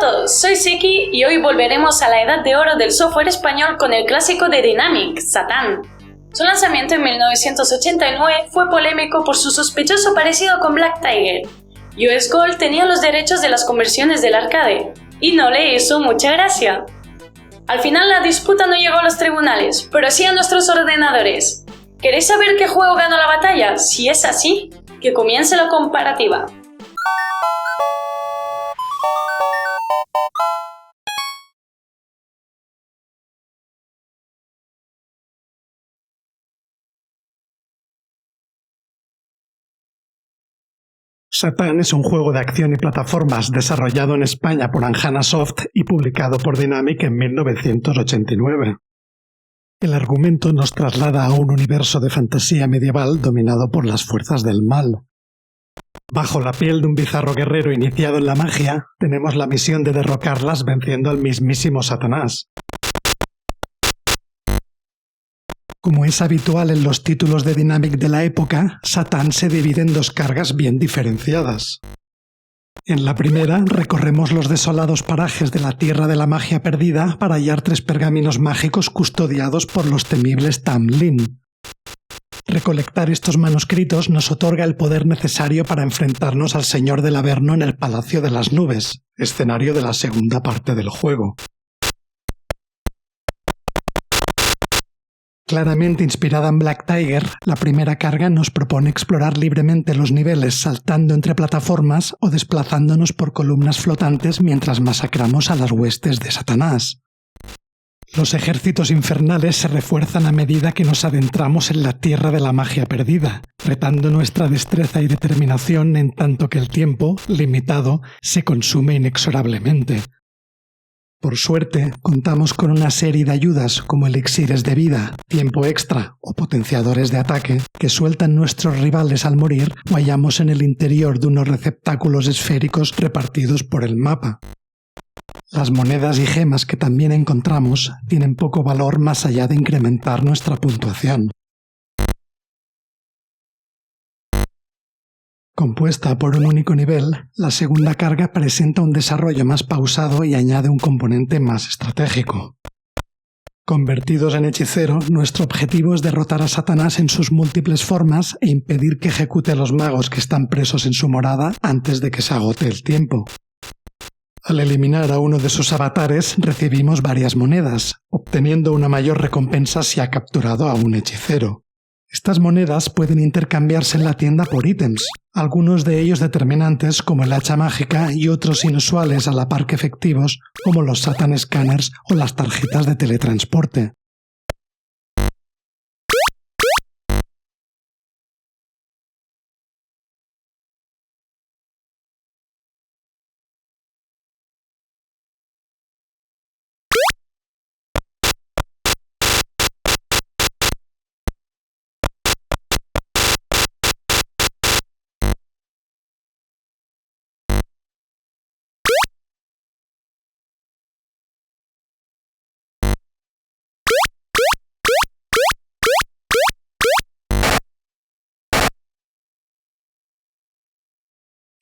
todos, soy Siki y hoy volveremos a la edad de oro del software español con el clásico de Dynamic, Satán. Su lanzamiento en 1989 fue polémico por su sospechoso parecido con Black Tiger. US Gold tenía los derechos de las conversiones del arcade, y no le hizo mucha gracia. Al final la disputa no llegó a los tribunales, pero sí a nuestros ordenadores. ¿Queréis saber qué juego ganó la batalla? Si es así, que comience la comparativa. Satán es un juego de acción y plataformas desarrollado en España por Anjana Soft y publicado por Dynamic en 1989. El argumento nos traslada a un universo de fantasía medieval dominado por las fuerzas del mal. Bajo la piel de un bizarro guerrero iniciado en la magia, tenemos la misión de derrocarlas venciendo al mismísimo Satanás. Como es habitual en los títulos de Dynamic de la época, Satán se divide en dos cargas bien diferenciadas. En la primera, recorremos los desolados parajes de la Tierra de la Magia Perdida para hallar 3 pergaminos mágicos custodiados por los temibles Tamlin. Recolectar estos manuscritos nos otorga el poder necesario para enfrentarnos al Señor del Averno en el Palacio de las Nubes, escenario de la segunda parte del juego. Claramente inspirada en Black Tiger, la primera carga nos propone explorar libremente los niveles saltando entre plataformas o desplazándonos por columnas flotantes mientras masacramos a las huestes de Satanás. Los ejércitos infernales se refuerzan a medida que nos adentramos en la Tierra de la Magia Perdida, retando nuestra destreza y determinación en tanto que el tiempo, limitado, se consume inexorablemente. Por suerte, contamos con una serie de ayudas como elixires de vida, tiempo extra o potenciadores de ataque que sueltan nuestros rivales al morir o hallamos en el interior de unos receptáculos esféricos repartidos por el mapa. Las monedas y gemas que también encontramos tienen poco valor más allá de incrementar nuestra puntuación. Compuesta por un único nivel, la segunda carga presenta un desarrollo más pausado y añade un componente más estratégico. Convertidos en hechicero, nuestro objetivo es derrotar a Satanás en sus múltiples formas e impedir que ejecute a los magos que están presos en su morada antes de que se agote el tiempo. Al eliminar a uno de sus avatares, recibimos varias monedas, obteniendo una mayor recompensa si ha capturado a un hechicero. Estas monedas pueden intercambiarse en la tienda por ítems, algunos de ellos determinantes como el hacha mágica y otros inusuales a la par que efectivos como los Satan Scanners o las tarjetas de teletransporte.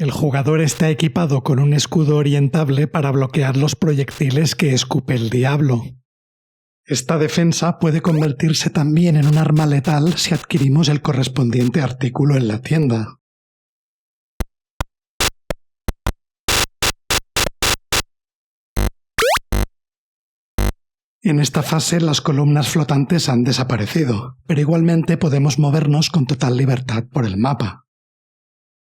El jugador está equipado con un escudo orientable para bloquear los proyectiles que escupe el diablo. Esta defensa puede convertirse también en un arma letal si adquirimos el correspondiente artículo en la tienda. En esta fase las columnas flotantes han desaparecido, pero igualmente podemos movernos con total libertad por el mapa.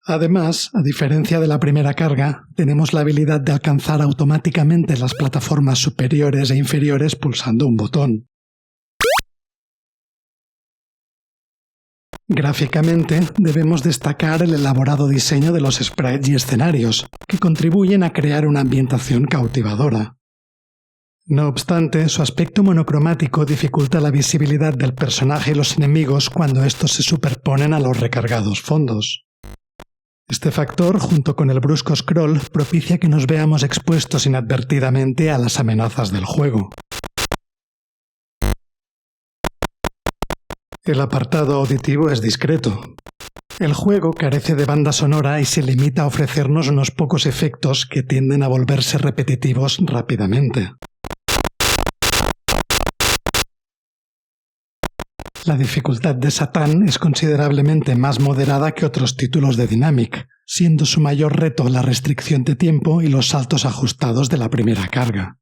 Además, a diferencia de la primera carga, tenemos la habilidad de alcanzar automáticamente las plataformas superiores e inferiores pulsando un botón. Gráficamente, debemos destacar el elaborado diseño de los sprites y escenarios, que contribuyen a crear una ambientación cautivadora. No obstante, su aspecto monocromático dificulta la visibilidad del personaje y los enemigos cuando estos se superponen a los recargados fondos. Este factor, junto con el brusco scroll, propicia que nos veamos expuestos inadvertidamente a las amenazas del juego. El apartado auditivo es discreto. El juego carece de banda sonora y se limita a ofrecernos unos pocos efectos que tienden a volverse repetitivos rápidamente. La dificultad de Satan es considerablemente más moderada que otros títulos de Dynamic, siendo su mayor reto la restricción de tiempo y los saltos ajustados de la primera carga.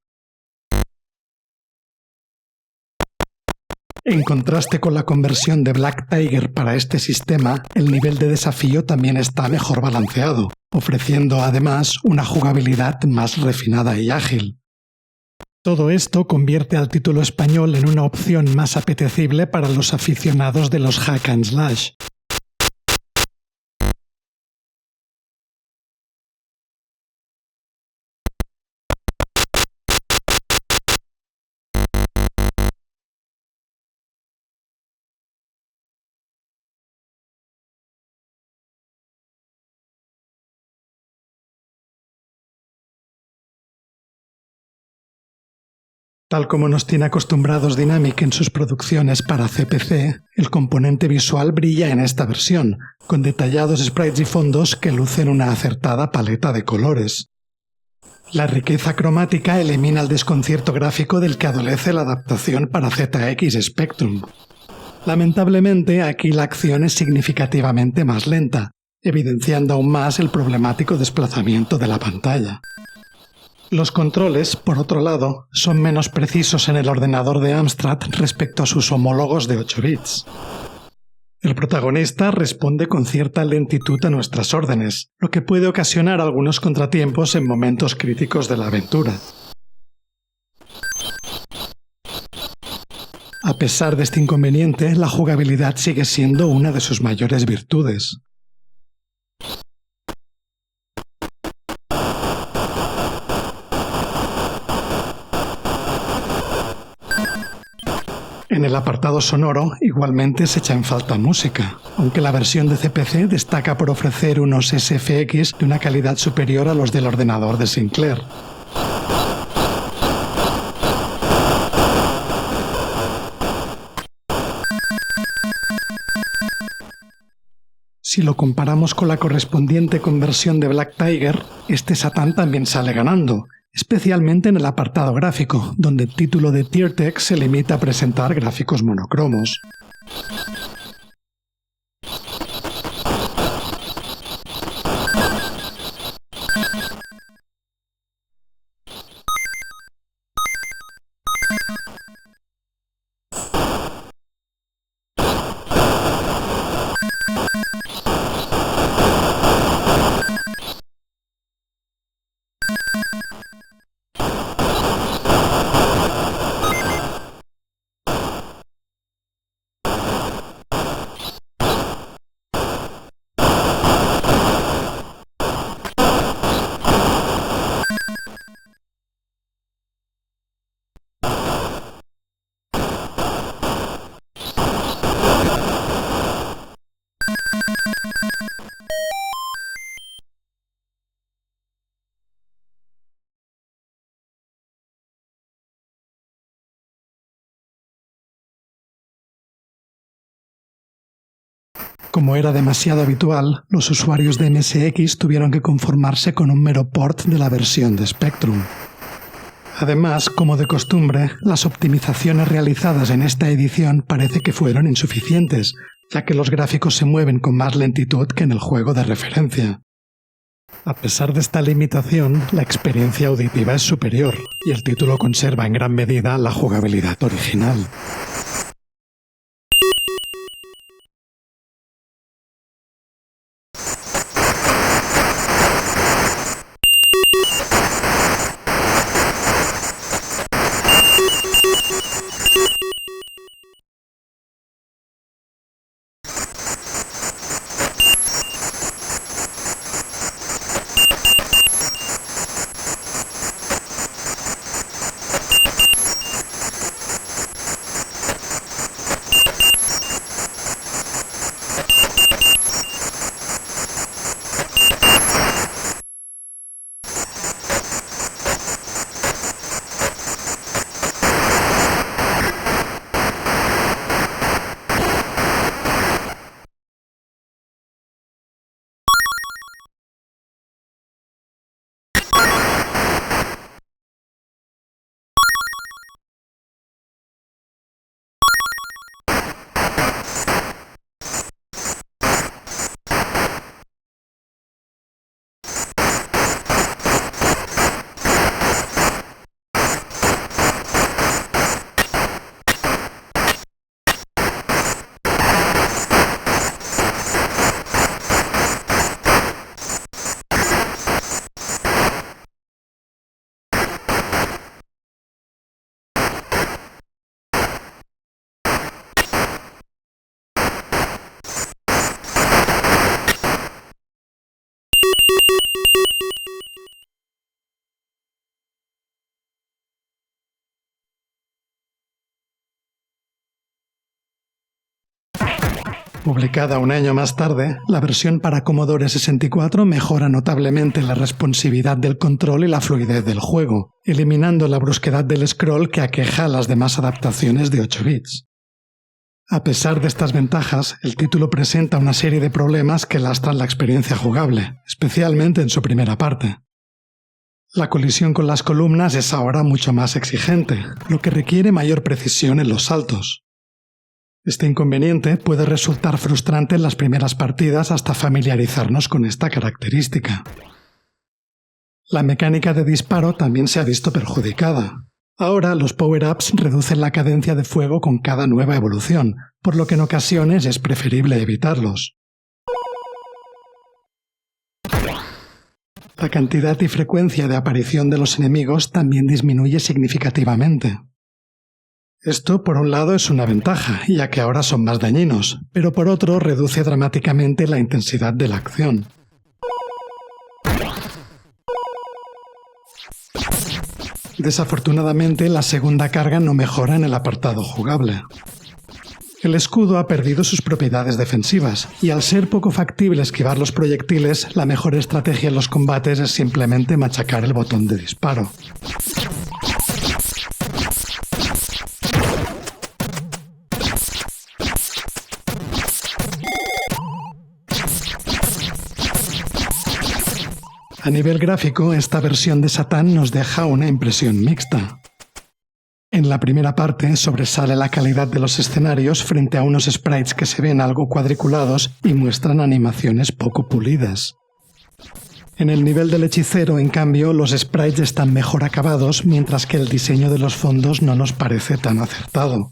En contraste con la conversión de Black Tiger para este sistema, el nivel de desafío también está mejor balanceado, ofreciendo además una jugabilidad más refinada y ágil. Todo esto convierte al título español en una opción más apetecible para los aficionados de los hack and slash. Tal como nos tiene acostumbrados Dynamic en sus producciones para CPC, el componente visual brilla en esta versión, con detallados sprites y fondos que lucen una acertada paleta de colores. La riqueza cromática elimina el desconcierto gráfico del que adolece la adaptación para ZX Spectrum. Lamentablemente, aquí la acción es significativamente más lenta, evidenciando aún más el problemático desplazamiento de la pantalla. Los controles, por otro lado, son menos precisos en el ordenador de Amstrad respecto a sus homólogos de 8 bits. El protagonista responde con cierta lentitud a nuestras órdenes, lo que puede ocasionar algunos contratiempos en momentos críticos de la aventura. A pesar de este inconveniente, la jugabilidad sigue siendo una de sus mayores virtudes. En el apartado sonoro, igualmente se echa en falta música, aunque la versión de CPC destaca por ofrecer unos SFX de una calidad superior a los del ordenador de Sinclair. Si lo comparamos con la correspondiente conversión de Black Tiger, este Satan también sale ganando, especialmente en el apartado gráfico, donde el título de TierTech se limita a presentar gráficos monocromos. Como era demasiado habitual, los usuarios de MSX tuvieron que conformarse con un mero port de la versión de Spectrum. Además, como de costumbre, las optimizaciones realizadas en esta edición parece que fueron insuficientes, ya que los gráficos se mueven con más lentitud que en el juego de referencia. A pesar de esta limitación, la experiencia auditiva es superior, y el título conserva en gran medida la jugabilidad original. Publicada un año más tarde, la versión para Commodore 64 mejora notablemente la responsividad del control y la fluidez del juego, eliminando la brusquedad del scroll que aqueja a las demás adaptaciones de 8 bits. A pesar de estas ventajas, el título presenta una serie de problemas que lastran la experiencia jugable, especialmente en su primera parte. La colisión con las columnas es ahora mucho más exigente, lo que requiere mayor precisión en los saltos. Este inconveniente puede resultar frustrante en las primeras partidas hasta familiarizarnos con esta característica. La mecánica de disparo también se ha visto perjudicada. Ahora los power-ups reducen la cadencia de fuego con cada nueva evolución, por lo que en ocasiones es preferible evitarlos. La cantidad y frecuencia de aparición de los enemigos también disminuye significativamente. Esto, por un lado, es una ventaja, ya que ahora son más dañinos, pero por otro reduce dramáticamente la intensidad de la acción. Desafortunadamente, la segunda carga no mejora en el apartado jugable. El escudo ha perdido sus propiedades defensivas, y al ser poco factible esquivar los proyectiles, la mejor estrategia en los combates es simplemente machacar el botón de disparo. A nivel gráfico, esta versión de Satan nos deja una impresión mixta. En la primera parte sobresale la calidad de los escenarios frente a unos sprites que se ven algo cuadriculados y muestran animaciones poco pulidas. En el nivel del hechicero, en cambio, los sprites están mejor acabados, mientras que el diseño de los fondos no nos parece tan acertado.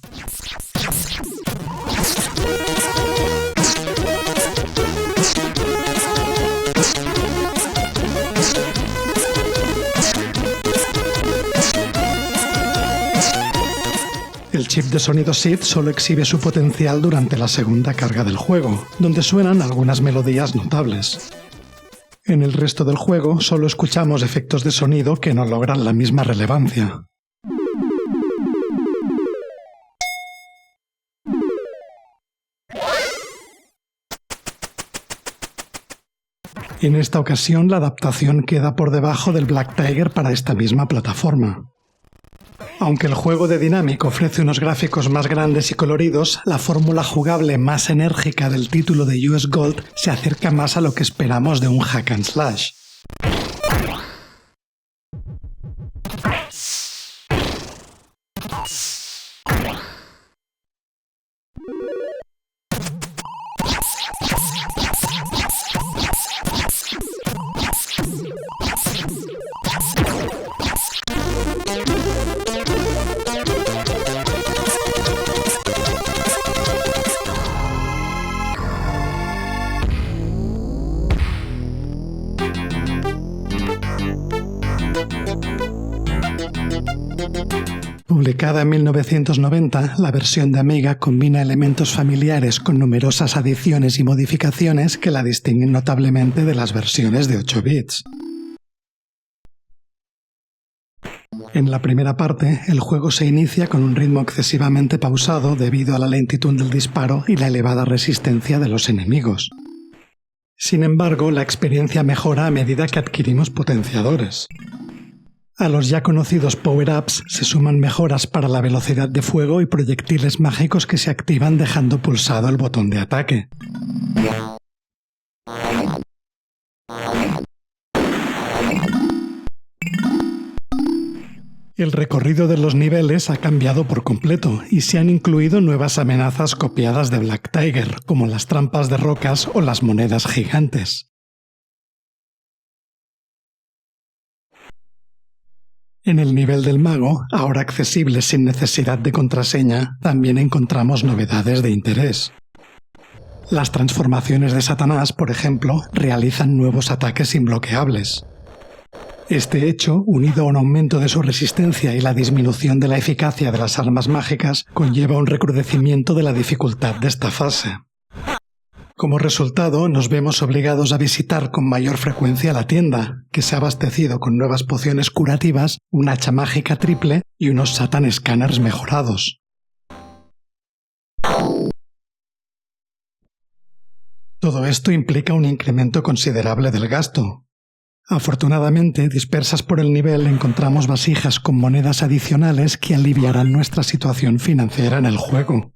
El chip de sonido SID solo exhibe su potencial durante la segunda carga del juego, donde suenan algunas melodías notables. En el resto del juego solo escuchamos efectos de sonido que no logran la misma relevancia. En esta ocasión la adaptación queda por debajo del Black Tiger para esta misma plataforma. Aunque el juego de Dynamic ofrece unos gráficos más grandes y coloridos, la fórmula jugable más enérgica del título de US Gold se acerca más a lo que esperamos de un hack and slash. Publicada en 1990, la versión de Amiga combina elementos familiares con numerosas adiciones y modificaciones que la distinguen notablemente de las versiones de 8 bits. En la primera parte, el juego se inicia con un ritmo excesivamente pausado debido a la lentitud del disparo y la elevada resistencia de los enemigos. Sin embargo, la experiencia mejora a medida que adquirimos potenciadores. A los ya conocidos power-ups se suman mejoras para la velocidad de fuego y proyectiles mágicos que se activan dejando pulsado el botón de ataque. El recorrido de los niveles ha cambiado por completo y se han incluido nuevas amenazas copiadas de Black Tiger, como las trampas de rocas o las monedas gigantes. En el nivel del mago, ahora accesible sin necesidad de contraseña, también encontramos novedades de interés. Las transformaciones de Satanás, por ejemplo, realizan nuevos ataques imbloqueables. Este hecho, unido a un aumento de su resistencia y la disminución de la eficacia de las armas mágicas, conlleva un recrudecimiento de la dificultad de esta fase. Como resultado, nos vemos obligados a visitar con mayor frecuencia la tienda, que se ha abastecido con nuevas pociones curativas, una hacha mágica triple y unos Satan Scanners mejorados. Todo esto implica un incremento considerable del gasto. Afortunadamente, dispersas por el nivel encontramos vasijas con monedas adicionales que aliviarán nuestra situación financiera en el juego.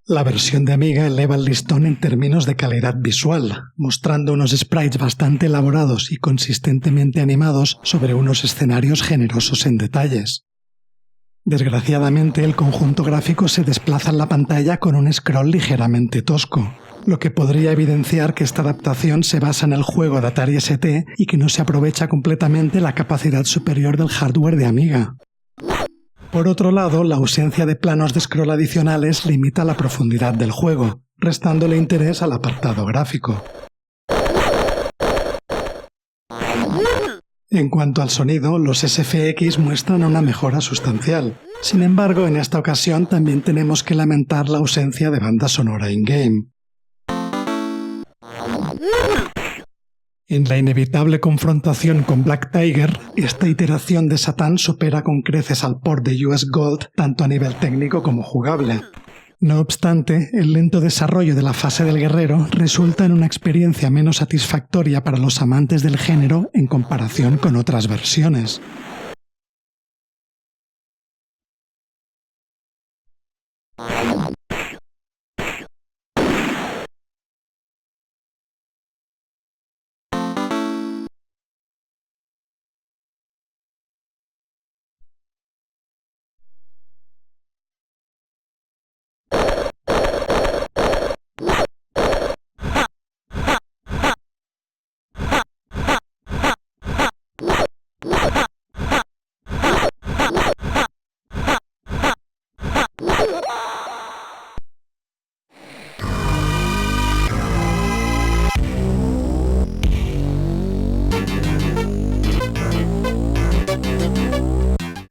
La versión de Amiga eleva el listón en términos de calidad visual, mostrando unos sprites bastante elaborados y consistentemente animados sobre unos escenarios generosos en detalles. Desgraciadamente, el conjunto gráfico se desplaza en la pantalla con un scroll ligeramente tosco, lo que podría evidenciar que esta adaptación se basa en el juego de Atari ST y que no se aprovecha completamente la capacidad superior del hardware de Amiga. Por otro lado, la ausencia de planos de scroll adicionales limita la profundidad del juego, restándole interés al apartado gráfico. En cuanto al sonido, los SFX muestran una mejora sustancial. Sin embargo, en esta ocasión también tenemos que lamentar la ausencia de banda sonora in-game. En la inevitable confrontación con Black Tiger, esta iteración de Satan supera con creces al port de US Gold tanto a nivel técnico como jugable. No obstante, el lento desarrollo de la fase del guerrero resulta en una experiencia menos satisfactoria para los amantes del género en comparación con otras versiones.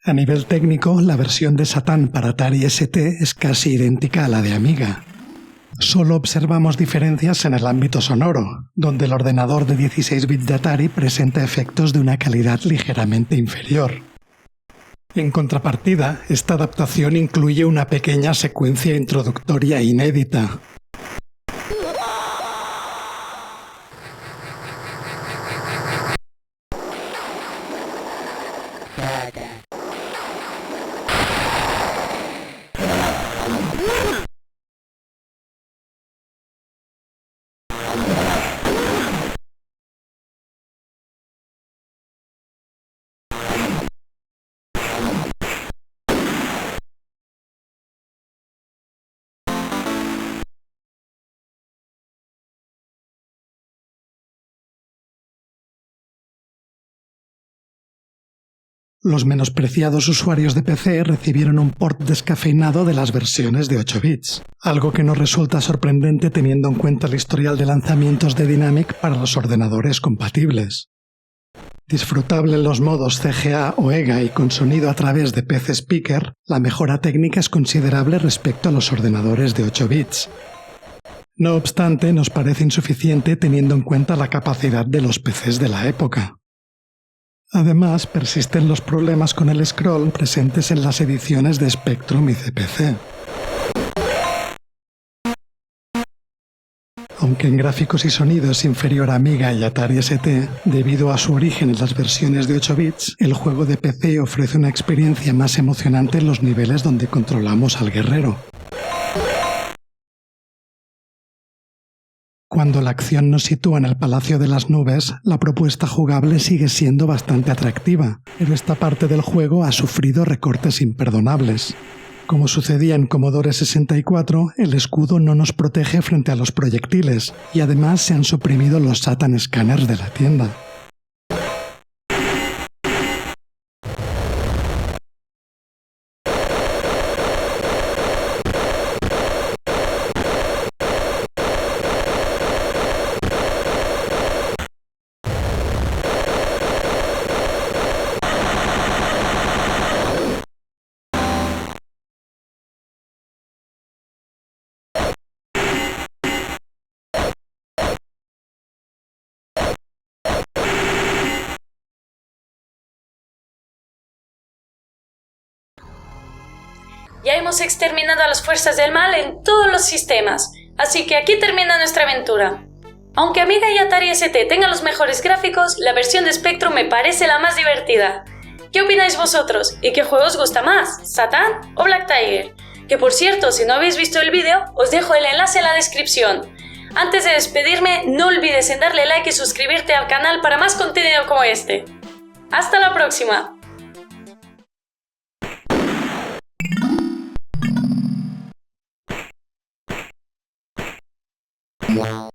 A nivel técnico, la versión de Satan para Atari ST es casi idéntica a la de Amiga. Solo observamos diferencias en el ámbito sonoro, donde el ordenador de 16 bits de Atari presenta efectos de una calidad ligeramente inferior. En contrapartida, esta adaptación incluye una pequeña secuencia introductoria inédita. Los menospreciados usuarios de PC recibieron un port descafeinado de las versiones de 8 bits, algo que no resulta sorprendente teniendo en cuenta el historial de lanzamientos de Dynamic para los ordenadores compatibles. Disfrutable en los modos CGA o EGA y con sonido a través de PC Speaker, la mejora técnica es considerable respecto a los ordenadores de 8 bits. No obstante, nos parece insuficiente teniendo en cuenta la capacidad de los PCs de la época. Además, persisten los problemas con el scroll presentes en las ediciones de Spectrum y CPC. Aunque en gráficos y sonido es inferior a Amiga y Atari ST, debido a su origen en las versiones de 8 bits, el juego de PC ofrece una experiencia más emocionante en los niveles donde controlamos al guerrero. Cuando la acción nos sitúa en el Palacio de las Nubes, la propuesta jugable sigue siendo bastante atractiva, pero esta parte del juego ha sufrido recortes imperdonables. Como sucedía en Commodore 64, el escudo no nos protege frente a los proyectiles, y además se han suprimido los Satan Scanners de la tienda. Ya hemos exterminado a las fuerzas del mal en todos los sistemas, así que aquí termina nuestra aventura. Aunque Amiga y Atari ST tengan los mejores gráficos, la versión de Spectrum me parece la más divertida. ¿Qué opináis vosotros? ¿Y qué juego os gusta más? ¿Satan o Black Tiger? Que por cierto, si no habéis visto el vídeo, os dejo el enlace en la descripción. Antes de despedirme, no olvides en darle like y suscribirte al canal para más contenido como este. ¡Hasta la próxima! Wow.